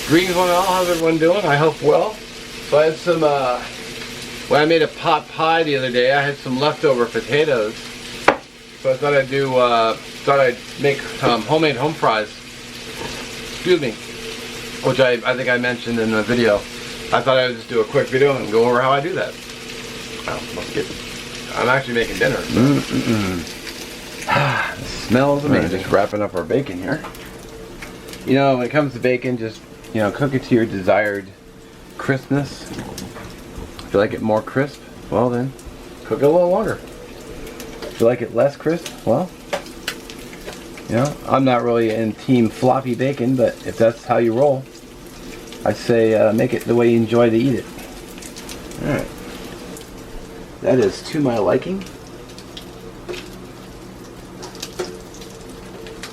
Greetings one and all, how's everyone doing? I hope well. So I had some, when I made a pot pie the other day, I had some leftover potatoes. So I thought I'd make homemade home fries. Excuse me. Which I think I mentioned in the video. I thought I would just do a quick video and go over how I do that. I'm actually making dinner. So. It smells amazing. Just wrapping up our bacon here. You know, when it comes to bacon, just, you know, cook it to your desired crispness. If you like it more crisp, well then, cook it a little longer. If you like it less crisp, well, you know, I'm not really in team floppy bacon, but if that's how you roll, I say make it the way you enjoy to eat it. Alright. That is to my liking.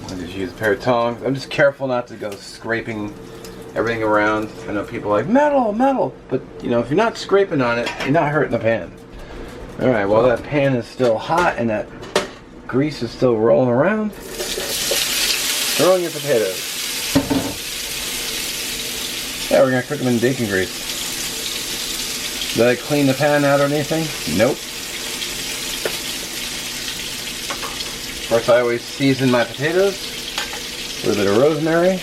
I'll just use a pair of tongs. I'm just careful not to go scraping everything around. I know people are like, metal, metal, but you know, if you're not scraping on it, you're not hurting the pan. Alright, well that pan is still hot and that grease is still rolling around. Throw in your potatoes. Yeah, we're gonna cook them in bacon grease. Did I clean the pan out or anything? Nope. Of course, I always season my potatoes. A little bit of rosemary.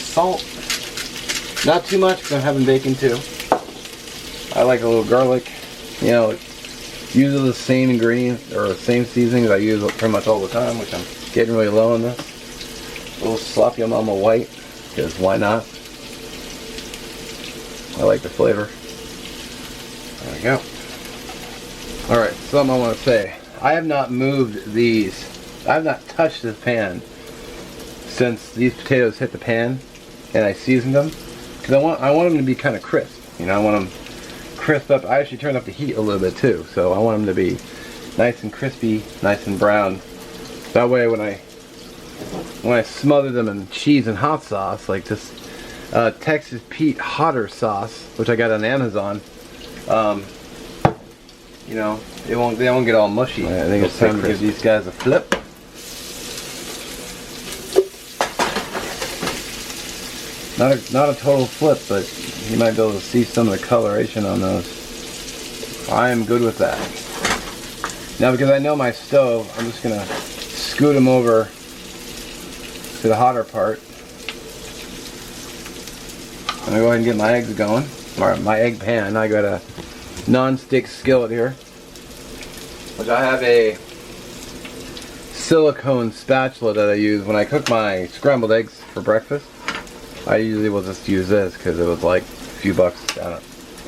Salt. Not too much because I'm having bacon too. I like a little garlic. You know, usually the same ingredients or the same seasonings I use pretty much all the time, which I'm getting really low on this. A little sloppy mama white, because why not? I like the flavor. There we go. Alright, something I want to say. I have not moved these. I have not touched this pan since these potatoes hit the pan and I seasoned them. Because I want them to be kind of crisp. You know, I want them crisp up. I actually turned up the heat a little bit too. So I want them to be nice and crispy, nice and brown. That way when I smother them in cheese and hot sauce, like this Texas Pete hotter sauce, which I got on Amazon, you know, they won't get all mushy. I think it's time to give these guys a flip. Not a total flip, but you might be able to see some of the coloration on those. I am good with that. Now, because I know my stove, I'm just gonna scoot them over to the hotter part. I'm gonna go ahead and get my eggs going, or my egg pan. I got a non-stick skillet here, which I have a silicone spatula that I use when I cook my scrambled eggs for breakfast. I usually will just use this because it was like a few bucks at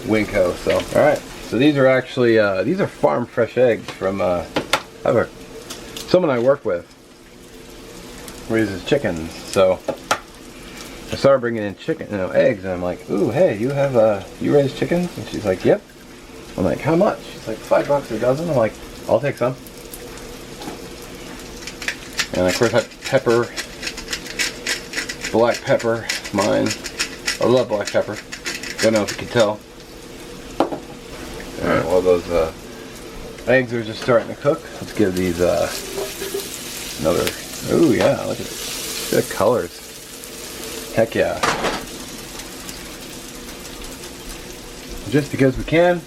Winco. So, all right. So these are actually these are farm fresh eggs from someone I work with raises chickens. So I started bringing in eggs, and I'm like, ooh, hey, you raise chickens? And she's like, yep. I'm like, how much? She's like, $5 a dozen. I'm like, I'll take some. And of course I pepper, black pepper, mine. I love black pepper. Don't know if you can tell. Alright, well those eggs are just starting to cook. Let's give these another. Ooh yeah, look at it. Look at the colors. Heck yeah. Just because we can,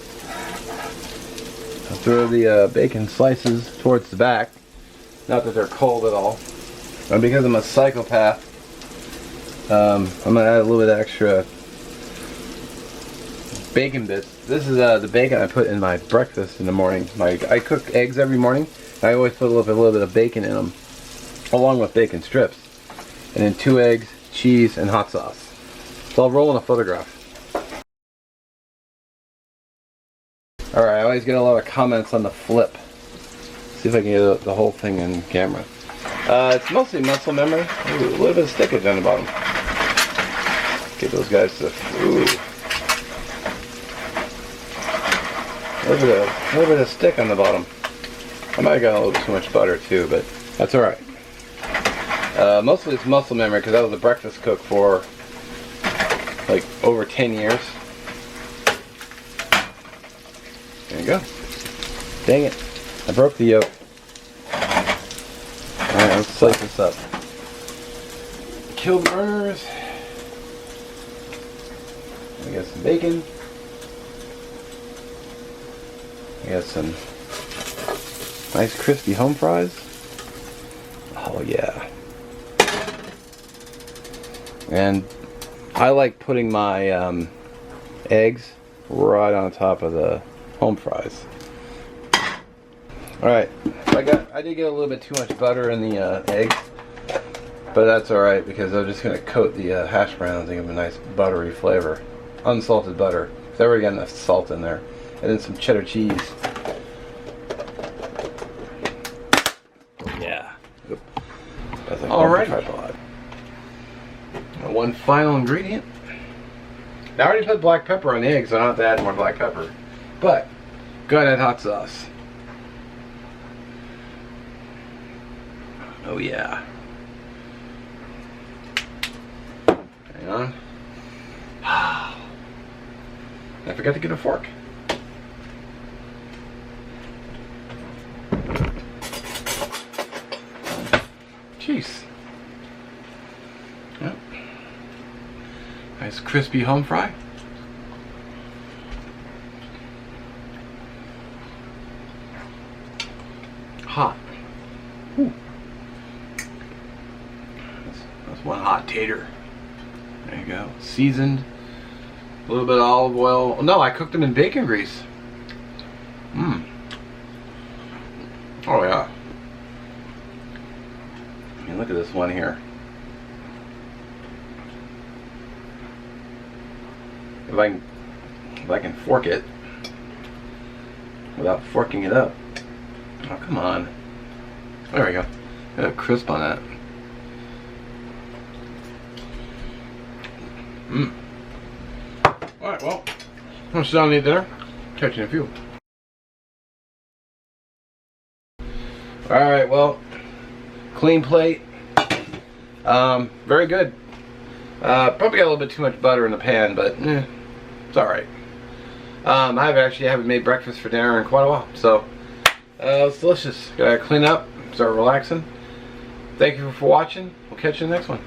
I'll throw the bacon slices towards the back. Not that they're cold at all. And because I'm a psychopath, I'm going to add a little bit of extra bacon bits. This is the bacon I put in my breakfast in the morning. I cook eggs every morning. I always put a little bit of bacon in them, along with bacon strips. And then 2 eggs, cheese, and hot sauce. So I'll roll in a photograph. Alright, I always get a lot of comments on the flip. See if I can get the whole thing in camera. It's mostly muscle memory. Ooh, a little bit of stickage on the bottom. Get those guys to, ooh. A little bit of stick on the bottom. I might have got a little too much butter too, but that's alright. Mostly it's muscle memory because I was a breakfast cook for like over 10 years. There you go. Dang it. I broke the yolk. Alright, let's slice this up. Kill the burners. We got some bacon. We got some nice crispy home fries. Oh yeah. And I like putting my eggs right on top of the home fries. Alright, I did get a little bit too much butter in the eggs, but that's alright because I'm just going to coat the hash browns and give them a nice buttery flavor. Unsalted butter. I've already got enough salt in there. And then some cheddar cheese. Yeah. Alright. One final ingredient. Now I already put black pepper on the eggs, so I don't have to add more black pepper. But, go ahead and add hot sauce. Oh yeah. Hang on. I forgot to get a fork. Jeez. Yep. Nice crispy home fry. Hot. Ooh. That's one hot tater. There you go. Seasoned. A little bit of olive oil. No, I cooked them in bacon grease. Mmm. Oh yeah. I mean, look at this one here. If I can fork it without forking it up. Oh, come on. There we go. Got a crisp on that. Mmm. Alright, well, I'm still need dinner. Catch you in a few. Alright, well, clean plate. Very good. Probably got a little bit too much butter in the pan, but it's alright. I haven't made breakfast for dinner in quite a while, so it's delicious. Gotta clean up, start relaxing. Thank you for watching. We'll catch you in the next one.